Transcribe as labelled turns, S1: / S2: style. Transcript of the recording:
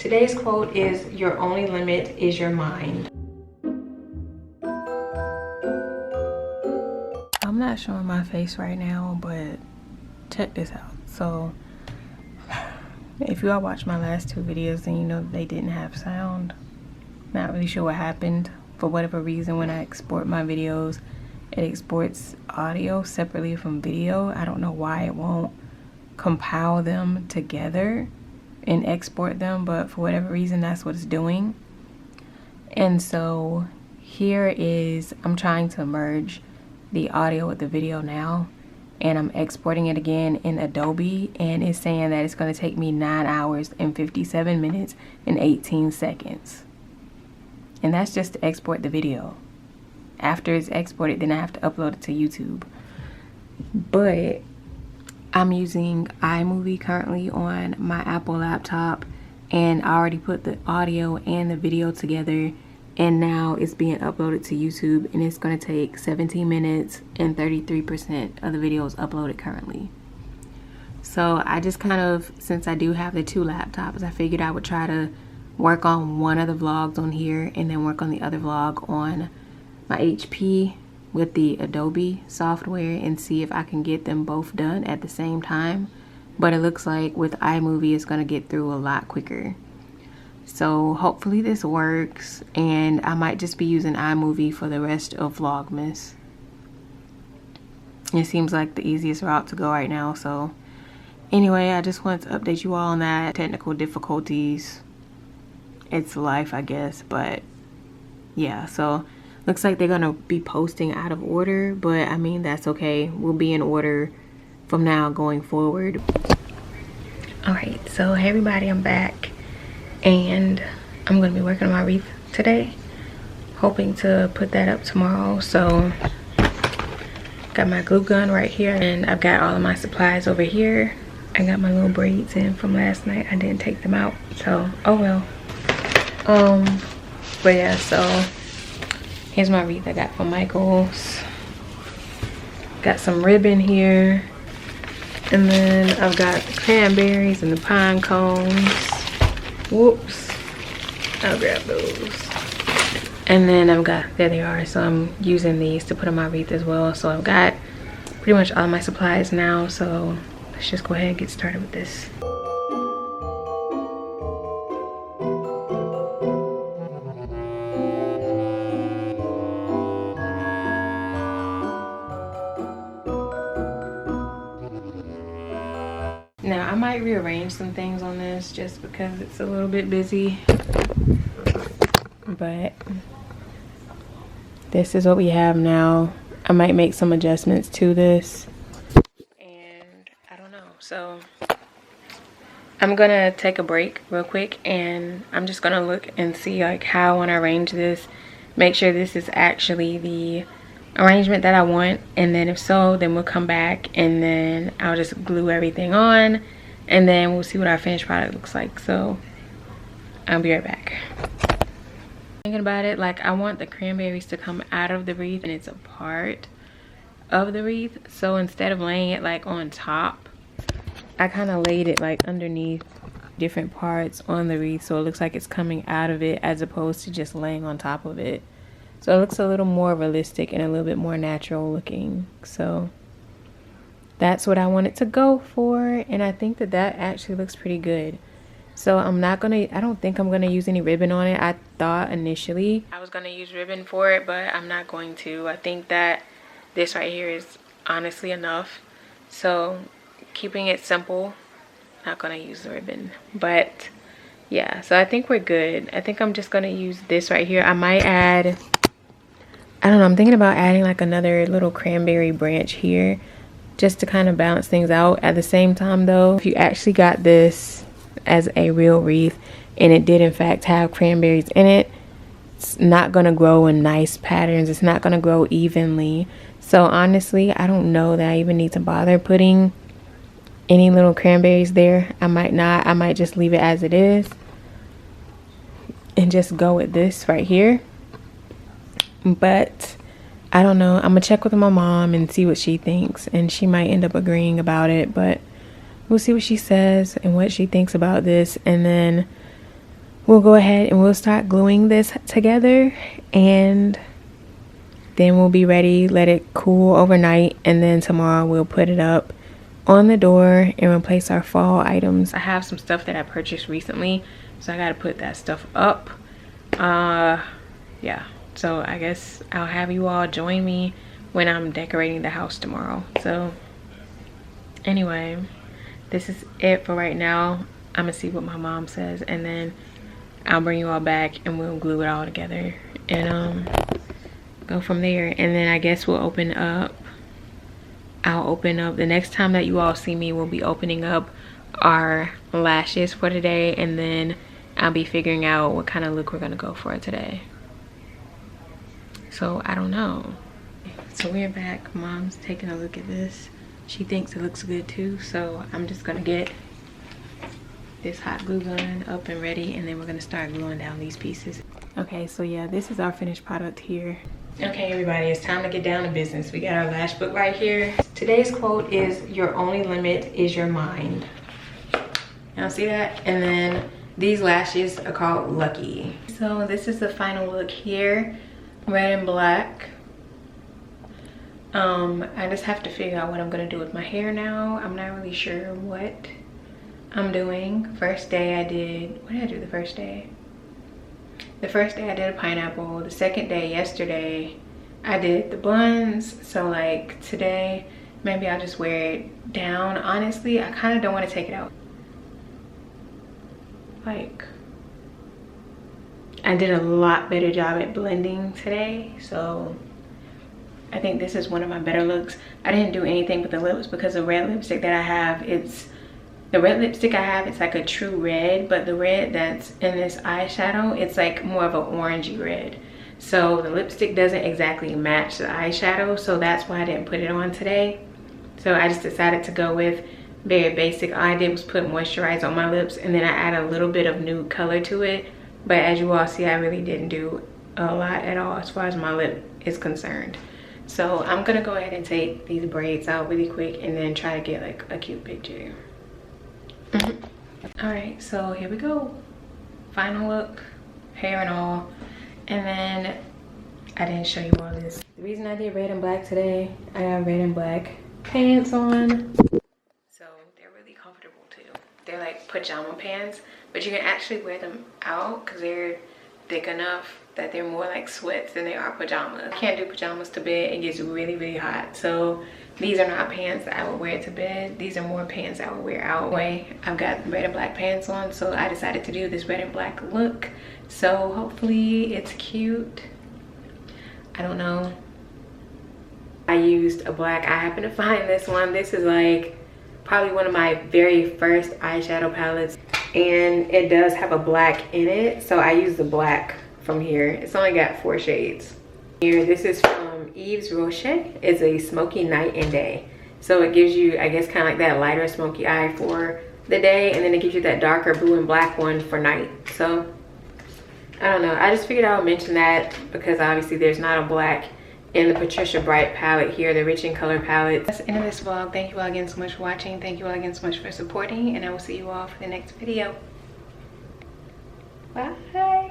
S1: Today's quote is, "Your only limit is your mind." I'm not showing my face right now, but check this out. So if you all watched my last two videos, then you know they didn't have sound. Not really sure what happened. For whatever reason, when I export my videos, it exports audio separately from video. I don't know why it won't compile them together and export them, but for whatever reason, that's what it's doing. And so here is, I'm trying to merge the audio with the video now, and I'm exporting it again in Adobe, and it's saying that it's going to take me 9 hours and 57 minutes and 18 seconds. And that's just to export the video. After it's exported, then I have to upload it to YouTube. But I'm using iMovie currently on my Apple laptop, and I already put the audio and the video together, and now it's being uploaded to YouTube, and it's going to take 17 minutes and 33% of the video is uploaded currently. So I just kind of, since I do have the two laptops, I figured I would try to work on one of the vlogs on here and then work on the other vlog on my HP with the Adobe software and see if I can get them both done at the same time. But it looks like with iMovie it's going to get through a lot quicker. So hopefully this works, and I might just be using iMovie for the rest of Vlogmas. It seems like the easiest route to go right now. So anyway, I just wanted to update you all on that. Technical difficulties. It's life, I guess, but yeah, so looks like they're gonna be posting out of order, but I mean, that's okay. We'll be in order from now going forward. All right, so hey everybody, I'm back, and I'm gonna be working on my wreath today, hoping to put that up tomorrow. So got my glue gun right here, and I've got all of my supplies over here. I got my little braids in from last night. I didn't take them out, so oh well. But yeah, so here's my wreath I got from Michael's. Got some ribbon here, and then I've got the cranberries and the pine cones. Whoops, I'll grab those. And then I've got, there they are, so I'm using these to put on my wreath as well. So I've got pretty much all my supplies now, so let's just go ahead and get started with this. Now I might rearrange some things on this just because it's a little bit busy, but this is what we have now. I might make some adjustments to this, and I don't know. So I'm gonna take a break real quick, and I'm just gonna look and see like how I want to arrange this, make sure this is actually the arrangement that I want, and then if so, then we'll come back and then I'll just glue everything on, and then we'll see what our finished product looks like. So I'll be right back. Thinking about it, like I want the cranberries to come out of the wreath and it's a part of the wreath. So instead of laying it like on top, I kind of laid it like underneath different parts on the wreath, so it looks like it's coming out of it as opposed to just laying on top of it. So it looks a little more realistic and a little bit more natural looking. So that's what I want it to go for, and I think that that actually looks pretty good. So I don't think I'm gonna use any ribbon on it. I thought initially I was gonna use ribbon for it, but I'm not going to. I think that this right here is honestly enough. So keeping it simple, not gonna use the ribbon. But yeah, so I think we're good. I think I'm just gonna use this right here. I might add, I don't know, I'm thinking about adding like another little cranberry branch here just to kind of balance things out. At the same time though, if you actually got this as a real wreath and it did in fact have cranberries in it, it's not going to grow in nice patterns. It's not going to grow evenly. So honestly, I don't know that I even need to bother putting any little cranberries there. I might not. I might just leave it as it is and just go with this right here. But I don't know. I'm gonna check with my mom and see what she thinks, and she might end up agreeing about it, but we'll see what she says and what she thinks about this. And then we'll go ahead and we'll start gluing this together, and then we'll be ready, let it cool overnight, and then tomorrow we'll put it up on the door and replace our fall items. I have some stuff that I purchased recently, so I gotta put that stuff up. Yeah, so I guess I'll have you all join me when I'm decorating the house tomorrow. So anyway, this is it for right now. I'm gonna see what my mom says, and then I'll bring you all back and we'll glue it all together and go from there. And then I guess we'll open up, I'll open up, the next time that you all see me, we'll be opening up our lashes for today, and then I'll be figuring out what kind of look we're gonna go for today. So I don't know. So we're back. Mom's taking a look at this. She thinks it looks good too, so I'm just gonna get this hot glue gun up and ready, and then we're gonna start gluing down these pieces. Okay, so yeah, this is our finished product here. Okay, everybody, it's time to get down to business. We got our lash book right here. Today's quote is, "Your only limit is your mind." Y'all see that? And then these lashes are called Lucky. So this is the final look here, red and black. I just have to figure out what I'm gonna do with my hair now. I'm not really sure what I'm doing. First day I did, what did I do the first day? The first day I did a pineapple. The second day, yesterday, I did the buns. So like today, maybe I'll just wear it down. Honestly, I kind of don't want to take it out. Like, I did a lot better job at blending today, so I think this is one of my better looks. I didn't do anything with the lips because the red lipstick that I have, it's like a true red, but the red that's in this eyeshadow, it's like more of an orangey red. So the lipstick doesn't exactly match the eyeshadow, so that's why I didn't put it on today. So I just decided to go with very basic. All I did was put moisturizer on my lips, and then I add a little bit of nude color to it. But as you all see, I really didn't do a lot at all as far as my lip is concerned. So I'm gonna go ahead and take these braids out really quick and then try to get like a cute picture. All right, so here we go. Final look, hair and all. And then I didn't show you all this. The reason I did red and black today, I got red and black pants on. So they're really comfortable too. They're like pajama pants, but you can actually wear them out because they're thick enough that they're more like sweats than they are pajamas. I can't do pajamas to bed, it gets really, really hot. So these are not pants that I would wear to bed. These are more pants I would wear out. Anyway, I've got red and black pants on, so I decided to do this red and black look. So hopefully it's cute. I don't know. I used a black, I happened to find this one. This is like probably one of my very first eyeshadow palettes, and it does have a black in it. So I used the black from here. It's only got 4 shades. Here, this is from Yves Rocher. It's a smoky night and day. So it gives you, I guess, kind of like that lighter smoky eye for the day, and then it gives you that darker blue and black one for night. So I don't know, I just figured I would mention that because obviously there's not a black in the Patricia Bright palette here, the Rich in Color palette. That's the end of this vlog. Thank you all again so much for watching. Thank you all again so much for supporting, and I will see you all for the next video. Bye.